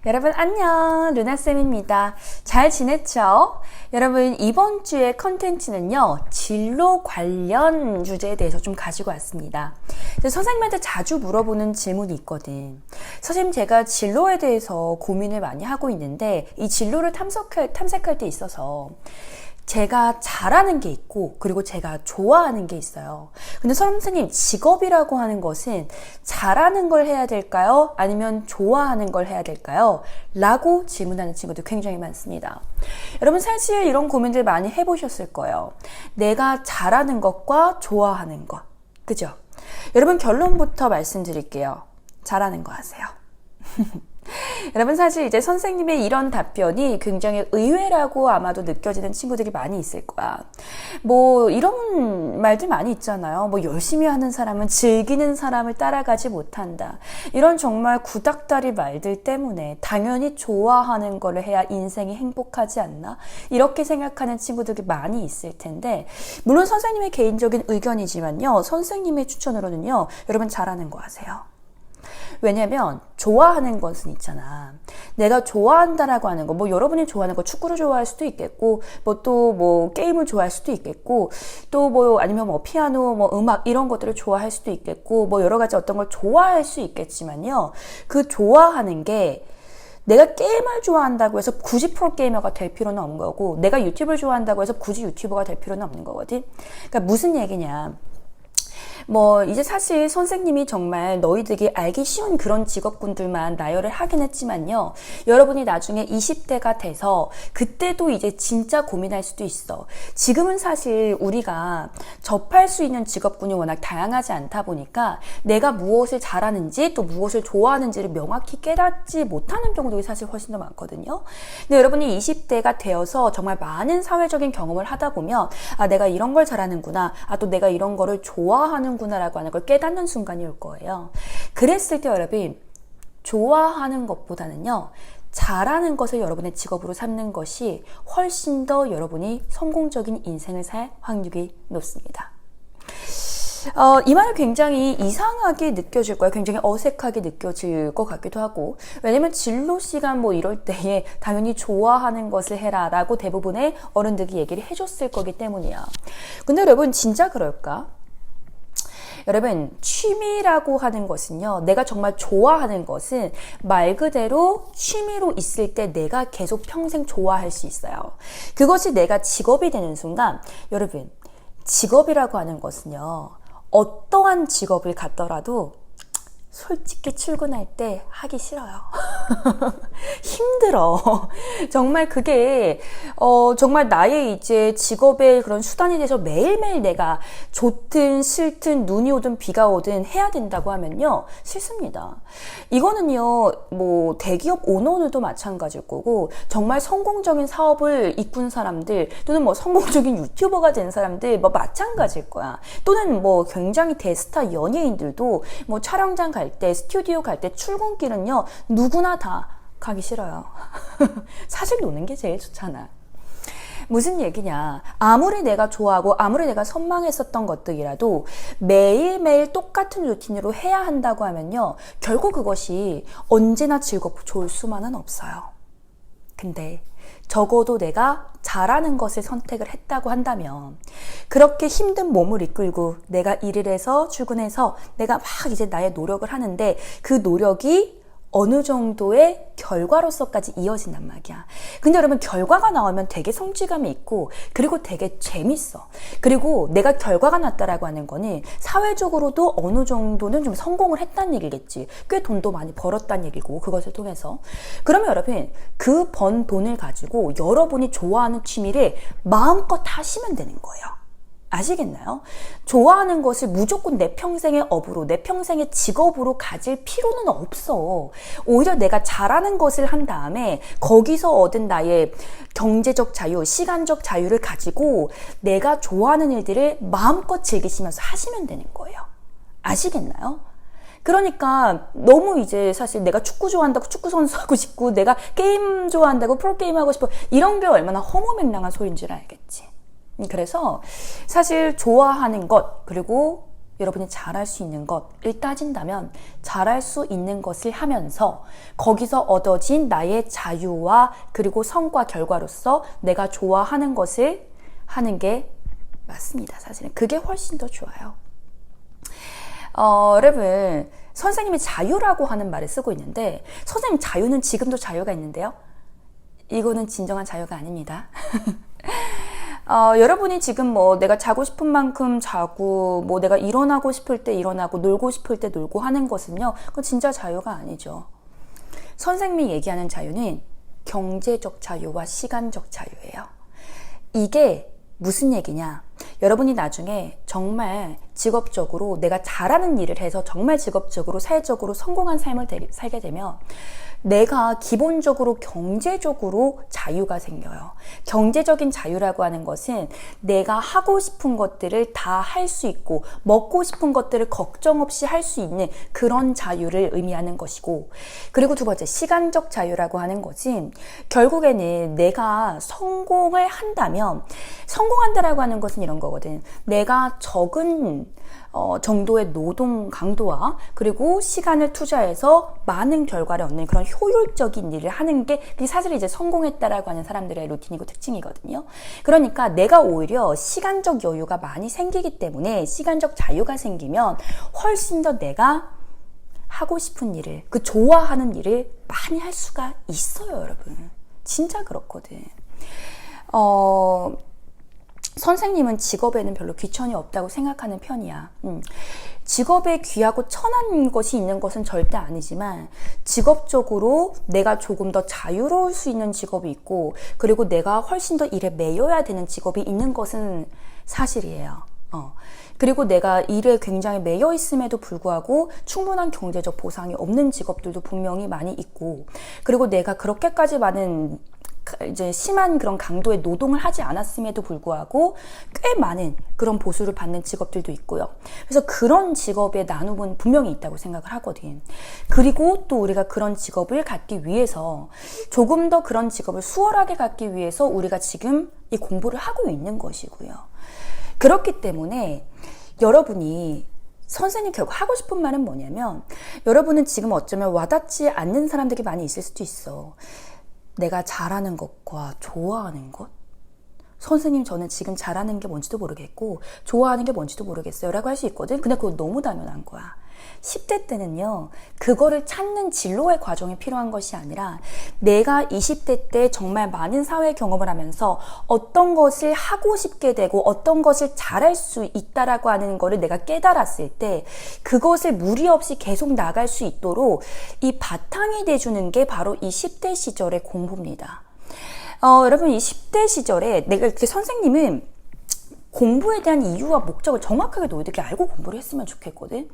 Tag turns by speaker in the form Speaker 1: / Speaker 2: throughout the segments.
Speaker 1: 여러분 안녕, 루나쌤입니다. 잘 지냈죠? 여러분 이번 주의 컨텐츠는요, 진로 관련 주제에 대해서 좀 가지고 왔습니다. 선생님한테 자주 물어보는 질문이 있거든. 선생님, 제가 진로에 대해서 고민을 많이 하고 있는데 이 진로를 탐색할 때 있어서 제가 잘하는 게 있고 그리고 제가 좋아하는 게 있어요. 근데 선생님, 직업이라고 하는 것은 잘하는 걸 해야 될까요? 아니면 좋아하는 걸 해야 될까요? 라고 질문하는 친구들 굉장히 많습니다. 여러분 사실 이런 고민들 많이 해보셨을 거예요. 내가 잘하는 것과 좋아하는 것, 그죠? 여러분 결론부터 말씀드릴게요. 잘하는 거 하세요. 여러분 사실 이제 선생님의 이런 답변이 굉장히 의외라고 아마도 느껴지는 친구들이 많이 있을 거야. 뭐 이런 말들 많이 있잖아요. 뭐 열심히 하는 사람은 즐기는 사람을 따라가지 못한다. 이런 정말 구닥다리 말들 때문에 당연히 좋아하는 거를 해야 인생이 행복하지 않나? 이렇게 생각하는 친구들이 많이 있을 텐데, 물론 선생님의 개인적인 의견이지만요, 선생님의 추천으로는요, 여러분 잘하는 거 하세요. 왜냐면 좋아하는 것은 있잖아. 내가 좋아한다라고 하는 거, 뭐 여러분이 좋아하는 거 축구를 좋아할 수도 있겠고, 뭐 또 뭐 게임을 좋아할 수도 있겠고, 또 뭐 아니면 뭐 피아노, 뭐 음악 이런 것들을 좋아할 수도 있겠고, 뭐 여러 가지 어떤 걸 좋아할 수 있겠지만요. 그 좋아하는 게 내가 게임을 좋아한다고 해서 굳이 프로게이머가 될 필요는 없는 거고, 내가 유튜브를 좋아한다고 해서 굳이 유튜버가 될 필요는 없는 거거든. 그러니까 무슨 얘기냐? 뭐 이제 사실 선생님이 정말 너희들이 알기 쉬운 그런 직업군들만 나열을 하긴 했지만요, 여러분이 나중에 20대가 돼서 그때도 이제 진짜 고민할 수도 있어. 지금은 사실 우리가 접할 수 있는 직업군이 워낙 다양하지 않다 보니까 내가 무엇을 잘하는지 또 무엇을 좋아하는지를 명확히 깨닫지 못하는 경우들이 사실 훨씬 더 많거든요. 근데 여러분이 20대가 되어서 정말 많은 사회적인 경험을 하다 보면, 아, 내가 이런 걸 잘하는구나, 아, 또 내가 이런 거를 좋아하는 구나라고 하는 걸 깨닫는 순간이 올 거예요. 그랬을 때 여러분, 좋아하는 것보다는요, 잘하는 것을 여러분의 직업으로 삼는 것이 훨씬 더 여러분이 성공적인 인생을 살 확률이 높습니다. 이 말이 굉장히 이상하게 느껴질 거예요. 굉장히 어색하게 느껴질 것 같기도 하고, 왜냐면 진로 시간 뭐 이럴 때에 당연히 좋아하는 것을 해라 라고 대부분의 어른들이 얘기를 해줬을 거기 때문이야. 근데 여러분 진짜 그럴까? 여러분, 취미라고 하는 것은요, 내가 정말 좋아하는 것은 말 그대로 취미로 있을 때 내가 계속 평생 좋아할 수 있어요. 그것이 내가 직업이 되는 순간, 여러분, 직업이라고 하는 것은요, 어떠한 직업을 갖더라도 솔직히 출근할 때 하기 싫어요. 힘들어. 정말 그게 정말 나의 이제 직업의 그런 수단이 돼서 매일매일 내가 좋든 싫든 눈이 오든 비가 오든 해야 된다고 하면요, 싫습니다. 이거는요, 뭐 대기업 오너들도 마찬가지일 거고, 정말 성공적인 사업을 이끈 사람들 또는 뭐 성공적인 유튜버가 된 사람들 뭐 마찬가지일 거야. 또는 뭐 굉장히 대스타 연예인들도 뭐 촬영장 갈 때, 스튜디오 갈 때 출근길은요, 누구나 다 가기 싫어요. 사실 노는 게 제일 좋잖아. 무슨 얘기냐? 아무리 내가 좋아하고 아무리 내가 선망했었던 것들이라도 매일매일 똑같은 루틴으로 해야 한다고 하면요, 결국 그것이 언제나 즐겁고 좋을 수만은 없어요. 근데 적어도 내가 잘하는 것을 선택을 했다고 한다면, 그렇게 힘든 몸을 이끌고 내가 일을 해서 출근해서 내가 막 이제 나의 노력을 하는데, 그 노력이 어느 정도의 결과로서까지 이어진단 말이야. 근데 여러분, 결과가 나오면 되게 성취감이 있고, 그리고 되게 재밌어. 그리고 내가 결과가 났다라고 하는 거는 사회적으로도 어느 정도는 좀 성공을 했다는 얘기겠지. 꽤 돈도 많이 벌었다는 얘기고, 그것을 통해서. 그러면 여러분, 그 번 돈을 가지고 여러분이 좋아하는 취미를 마음껏 하시면 되는 거예요. 아시겠나요? 좋아하는 것을 무조건 내 평생의 업으로, 내 평생의 직업으로 가질 필요는 없어. 오히려 내가 잘하는 것을 한 다음에 거기서 얻은 나의 경제적 자유, 시간적 자유를 가지고 내가 좋아하는 일들을 마음껏 즐기시면서 하시면 되는 거예요. 아시겠나요? 그러니까 너무 이제 사실 내가 축구 좋아한다고 축구 선수 하고 싶고, 내가 게임 좋아한다고 프로게임 하고 싶어, 이런 게 얼마나 허무맹랑한 소리인 줄 알겠지. 그래서 사실 좋아하는 것, 그리고 여러분이 잘할 수 있는 것을 따진다면 잘할 수 있는 것을 하면서 거기서 얻어진 나의 자유와 그리고 성과 결과로서 내가 좋아하는 것을 하는 게 맞습니다. 사실은 그게 훨씬 더 좋아요. 여러분, 선생님이 자유라고 하는 말을 쓰고 있는데 선생님 자유는 지금도 자유가 있는데요. 이거는 진정한 자유가 아닙니다. 여러분이 지금 뭐 내가 자고 싶은 만큼 자고 뭐 내가 일어나고 싶을 때 일어나고 놀고 싶을 때 놀고 하는 것은요, 그건 진짜 자유가 아니죠. 선생님이 얘기하는 자유는 경제적 자유와 시간적 자유예요. 이게 무슨 얘기냐? 여러분이 나중에 정말 직업적으로 내가 잘하는 일을 해서 정말 직업적으로 사회적으로 성공한 삶을 살게 되면 내가 기본적으로 경제적으로 자유가 생겨요. 경제적인 자유라고 하는 것은 내가 하고 싶은 것들을 다 할 수 있고 먹고 싶은 것들을 걱정 없이 할 수 있는 그런 자유를 의미하는 것이고, 그리고 두 번째 시간적 자유라고 하는 것은 결국에는 내가 성공을 한다면, 성공한다라고 하는 것은 이런 거거든. 내가 적은 정도의 노동 강도와 그리고 시간을 투자해서 많은 결과를 얻는 그런 효율적인 일을 하는 게 그게 사실 이제 성공했다라고 하는 사람들의 루틴이고 특징이거든요. 그러니까 내가 오히려 시간적 여유가 많이 생기기 때문에 시간적 자유가 생기면 훨씬 더 내가 하고 싶은 일을, 그 좋아하는 일을 많이 할 수가 있어요, 여러분. 진짜 그렇거든. 선생님은 직업에는 별로 귀천이 없다고 생각하는 편이야. 직업에 귀하고 천한 것이 있는 것은 절대 아니지만 직업적으로 내가 조금 더 자유로울 수 있는 직업이 있고, 그리고 내가 훨씬 더 일에 매여야 되는 직업이 있는 것은 사실이에요. 그리고 내가 일에 굉장히 매여 있음에도 불구하고 충분한 경제적 보상이 없는 직업들도 분명히 많이 있고, 그리고 내가 그렇게까지 많은 이제 심한 그런 강도의 노동을 하지 않았음에도 불구하고 꽤 많은 그런 보수를 받는 직업들도 있고요. 그래서 그런 직업의 나눔은 분명히 있다고 생각을 하거든. 그리고 또 우리가 그런 직업을 갖기 위해서, 조금 더 그런 직업을 수월하게 갖기 위해서 우리가 지금 이 공부를 하고 있는 것이고요. 그렇기 때문에 여러분이, 선생님 결국 하고 싶은 말은 뭐냐면, 여러분은 지금 어쩌면 와닿지 않는 사람들이 많이 있을 수도 있어. 내가 잘하는 것과 좋아하는 것? 선생님 저는 지금 잘하는 게 뭔지도 모르겠고 좋아하는 게 뭔지도 모르겠어요 라고 할 수 있거든. 근데 그거 너무 당연한 거야. 10대 때는요, 그거를 찾는 진로의 과정이 필요한 것이 아니라 내가 20대 때 정말 많은 사회 경험을 하면서 어떤 것을 하고 싶게 되고 어떤 것을 잘할 수 있다라고 하는 거를 내가 깨달았을 때 그것을 무리 없이 계속 나갈 수 있도록 이 바탕이 돼주는 게 바로 이 10대 시절의 공부입니다. 여러분, 이 10대 시절에 내가 이렇게, 선생님은 공부에 대한 이유와 목적을 정확하게 너희들이 알고 공부를 했으면 좋겠거든.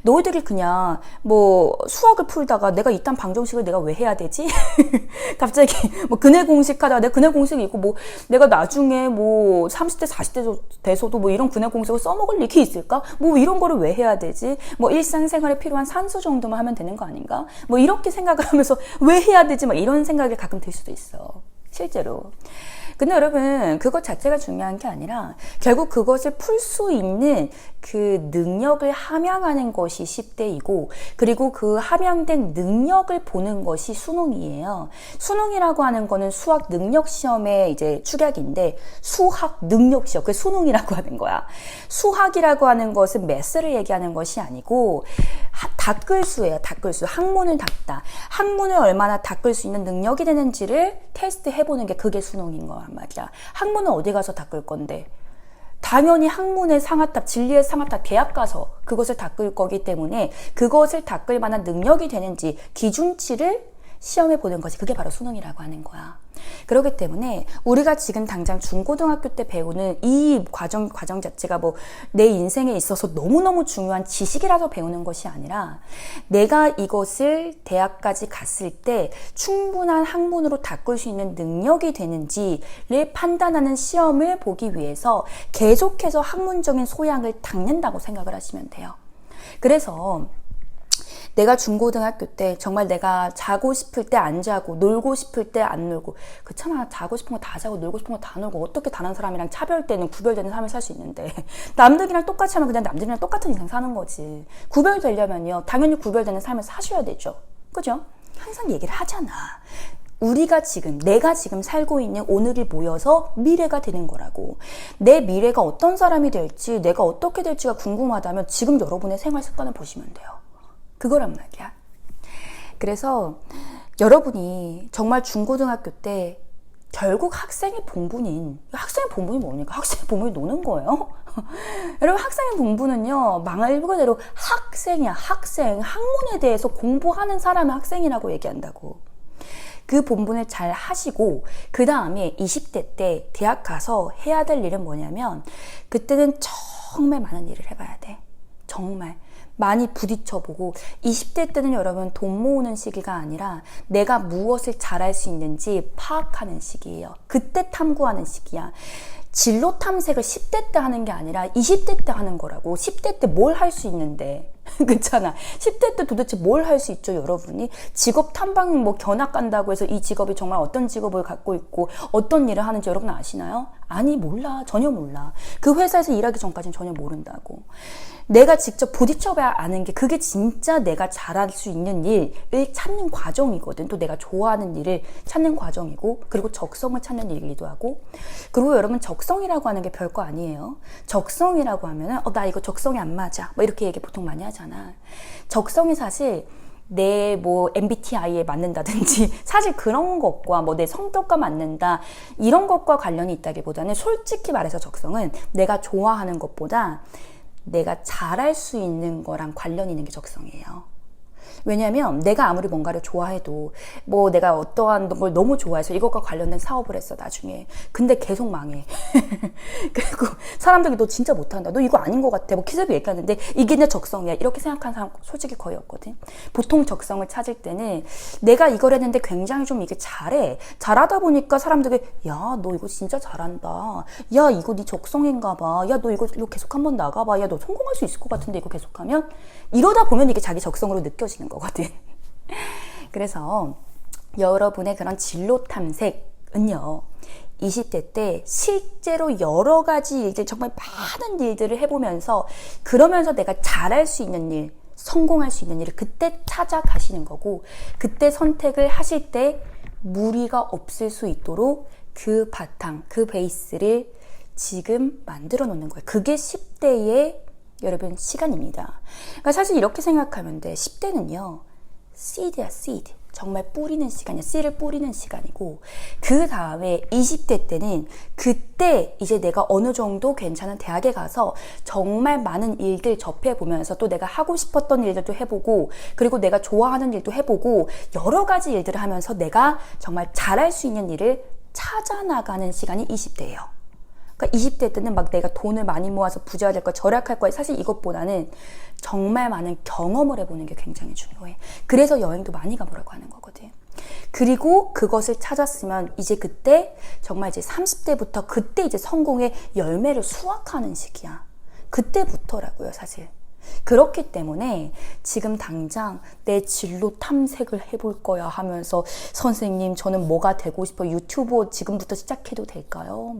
Speaker 1: 너희들이 그냥 뭐 수학을 풀다가 내가 이딴 방정식을 내가 왜 해야 되지? 갑자기 뭐 근해 공식 하다가 내가 근해 공식이 있고 뭐 내가 나중에 뭐 30대 40대 돼서도 뭐 이런 근해 공식을 써먹을 일이 있을까? 뭐 이런 거를 왜 해야 되지? 뭐 일상생활에 필요한 산수 정도만 하면 되는 거 아닌가? 뭐 이렇게 생각을 하면서 왜 해야 되지? 막 이런 생각이 가끔 들 수도 있어, 실제로. 근데 여러분, 그것 자체가 중요한 게 아니라 결국 그것을 풀 수 있는 그 능력을 함양하는 것이 10대이고, 그리고 그 함양된 능력을 보는 것이 수능이에요. 수능이라고 하는 거는 수학 능력 시험의 이제 축약인데, 수학 능력 시험, 그게 수능이라고 하는 거야. 수학이라고 하는 것은 매스를 얘기하는 것이 아니고 닦을수예요. 닦을수. 학문을 닦다. 학문을 얼마나 닦을 수 있는 능력이 되는지를 테스트 해보는 게 그게 수능인 거란 말이야. 학문은 어디 가서 닦을 건데? 당연히 학문의 상하탑, 진리의 상하탑, 대학 가서 그것을 닦을 거기 때문에 그것을 닦을 만한 능력이 되는지 기준치를 시험해 보는 것이, 그게 바로 수능이라고 하는 거야. 그렇기 때문에 우리가 지금 당장 중고등학교 때 배우는 이 과정 자체가 뭐 내 인생에 있어서 너무너무 중요한 지식이라서 배우는 것이 아니라 내가 이것을 대학까지 갔을 때 충분한 학문으로 닦을 수 있는 능력이 되는지를 판단하는 시험을 보기 위해서 계속해서 학문적인 소양을 닦는다고 생각을 하시면 돼요. 그래서 내가 중고등학교 때 정말 내가 자고 싶을 때 안 자고 놀고 싶을 때 안 놀고 그렇잖아. 자고 싶은 거 다 자고 놀고 싶은 거 다 놀고 어떻게 다른 사람이랑 차별되는 구별되는 삶을 살 수 있는데 남들이랑 똑같이 하면 그냥 남들이랑 똑같은 인생 사는 거지. 구별되려면요 당연히 구별되는 삶을 사셔야 되죠. 그죠? 항상 얘기를 하잖아. 우리가 지금 내가 지금 살고 있는 오늘이 모여서 미래가 되는 거라고. 내 미래가 어떤 사람이 될지 내가 어떻게 될지가 궁금하다면 지금 여러분의 생활 습관을 보시면 돼요. 그거란 말이야. 그래서 여러분이 정말 중고등학교 때 결국 학생의 본분이 뭡니까? 학생의 본분이 노는 거예요. 여러분 학생의 본분은요 말 그대로 학생이야. 학생. 학문에 대해서 공부하는 사람을 학생이라고 얘기한다고. 그 본분을 잘 하시고 그 다음에 20대 때 대학 가서 해야 될 일은 뭐냐면 그때는 정말 많은 일을 해봐야 돼. 정말 많이 부딪혀보고 20대 때는 여러분 돈 모으는 시기가 아니라 내가 무엇을 잘할 수 있는지 파악하는 시기예요. 그때 탐구하는 시기야. 진로 탐색을 10대 때 하는 게 아니라 20대 때 하는 거라고. 10대 때 뭘 할 수 있는데 그렇잖아. 10대 때 도대체 뭘 할 수 있죠 여러분이? 직업 탐방 뭐 견학 간다고 해서 이 직업이 정말 어떤 직업을 갖고 있고 어떤 일을 하는지 여러분 아시나요? 아니 몰라. 전혀 몰라. 그 회사에서 일하기 전까지는 전혀 모른다고. 내가 직접 부딪혀봐야 아는 게 그게 진짜 내가 잘할 수 있는 일을 찾는 과정이거든. 또 내가 좋아하는 일을 찾는 과정이고 그리고 적성을 찾는 일이기도 하고. 그리고 여러분 적성이라고 하는 게 별거 아니에요. 적성이라고 하면은 나 이거 적성이 안 맞아 뭐 이렇게 얘기 보통 많이 하잖아. 적성이 사실 내 뭐 MBTI에 맞는다든지 사실 그런 것과 뭐 내 성격과 맞는다 이런 것과 관련이 있다기보다는 솔직히 말해서 적성은 내가 좋아하는 것보다 내가 잘할 수 있는 거랑 관련이 있는 게 적성이에요. 왜냐하면 내가 아무리 뭔가를 좋아해도 뭐 내가 어떠한 걸 너무 좋아해서 이것과 관련된 사업을 했어 나중에. 근데 계속 망해. 그리고 사람들이 너 진짜 못한다. 너 이거 아닌 것 같아. 뭐 계속 얘기하는데 이게 내 적성이야. 이렇게 생각하는 사람 솔직히 거의 없거든. 보통 적성을 찾을 때는 내가 이걸 했는데 굉장히 좀 이게 잘해. 잘하다 보니까 사람들이 야, 너 이거 진짜 잘한다. 야, 이거 네 적성인가 봐. 야, 너 이거 계속 한번 나가봐. 야, 너 성공할 수 있을 것 같은데 이거 계속하면? 이러다 보면 이게 자기 적성으로 느껴지는 거거든. 그래서 여러분의 그런 진로 탐색은요 20대 때 실제로 여러 가지 일들 정말 많은 일들을 해보면서 그러면서 내가 잘할 수 있는 일 성공할 수 있는 일을 그때 찾아가시는 거고 그때 선택을 하실 때 무리가 없을 수 있도록 그 바탕 그 베이스를 지금 만들어 놓는 거예요. 그게 10대의 여러분 시간입니다. 그러니까 사실 이렇게 생각하면 돼. 10대는요 seed야 seed. 정말 뿌리는 시간이야. 씨를 뿌리는 시간이고 그 다음에 20대 때는 그때 이제 내가 어느 정도 괜찮은 대학에 가서 정말 많은 일들 접해보면서 또 내가 하고 싶었던 일들도 해보고 그리고 내가 좋아하는 일도 해보고 여러 가지 일들을 하면서 내가 정말 잘할 수 있는 일을 찾아나가는 시간이 20대예요. 그러니까 20대 때는 막 내가 돈을 많이 모아서 부자가 될 거야, 절약할 거야. 사실 이것보다는 정말 많은 경험을 해보는 게 굉장히 중요해. 그래서 여행도 많이 가보라고 하는 거거든. 그리고 그것을 찾았으면 이제 그때 정말 이제 30대부터 그때 이제 성공의 열매를 수확하는 시기야. 그때부터라고요, 사실. 그렇기 때문에 지금 당장 내 진로 탐색을 해볼 거야 하면서 선생님 저는 뭐가 되고 싶어 유튜버 지금부터 시작해도 될까요?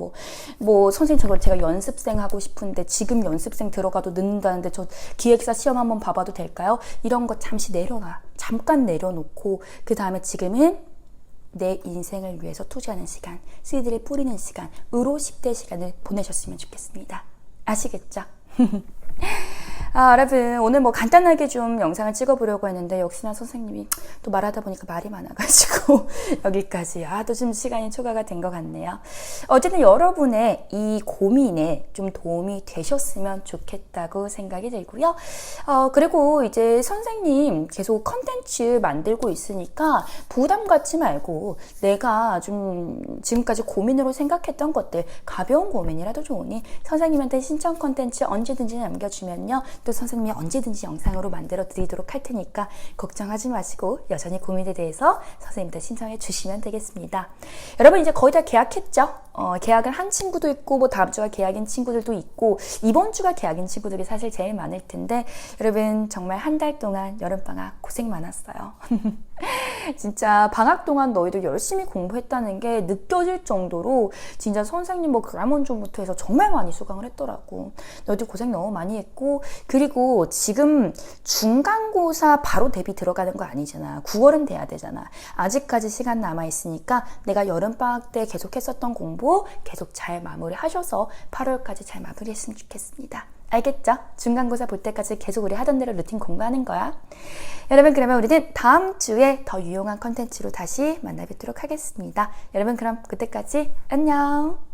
Speaker 1: 뭐 선생님 제가 연습생 하고 싶은데 지금 연습생 들어가도 늦는다는데 저 기획사 시험 한번 봐봐도 될까요? 이런 거 잠시 내려놔. 잠깐 내려놓고 그 다음에 지금은 내 인생을 위해서 투자하는 시간, 씨들을 뿌리는 시간으로 10대 시간을 보내셨으면 좋겠습니다. 아시겠죠? 여러분 오늘 뭐 간단하게 좀 영상을 찍어보려고 했는데 역시나 선생님이 또 말하다 보니까 말이 많아가지고 여기까지 또 좀 시간이 초과가 된 것 같네요. 어쨌든 여러분의 이 고민에 좀 도움이 되셨으면 좋겠다고 생각이 들고요. 그리고 이제 선생님 계속 컨텐츠 만들고 있으니까 부담 갖지 말고 내가 좀 지금까지 고민으로 생각했던 것들 가벼운 고민이라도 좋으니 선생님한테 신청 컨텐츠 언제든지 남겨주면요 또 선생님이 언제든지 영상으로 만들어 드리도록 할 테니까 걱정하지 마시고 여전히 고민에 대해서 선생님한테 신청해 주시면 되겠습니다. 여러분 이제 거의 다 계약했죠? 계약을 한 친구도 있고 뭐 다음 주가 계약인 친구들도 있고 이번 주가 계약인 친구들이 사실 제일 많을 텐데 여러분 정말 한 달 동안 여름방학 고생 많았어요. 진짜 방학 동안 너희들 열심히 공부했다는 게 느껴질 정도로 진짜 선생님 뭐 그라먼존부터 해서 정말 많이 수강을 했더라고. 너희들 고생 너무 많이 했고 그리고 지금 중간고사 바로 대비 들어가는 거 아니잖아. 9월은 돼야 되잖아. 아직까지 시간 남아있으니까 내가 여름방학 때 계속 했었던 공부 계속 잘 마무리하셔서 8월까지 잘 마무리했으면 좋겠습니다. 알겠죠? 중간고사 볼 때까지 계속 우리 하던 대로 루틴 공부하는 거야. 여러분 그러면 우리는 다음 주에 더 유용한 컨텐츠로 다시 만나 뵙도록 하겠습니다. 여러분 그럼 그때까지 안녕.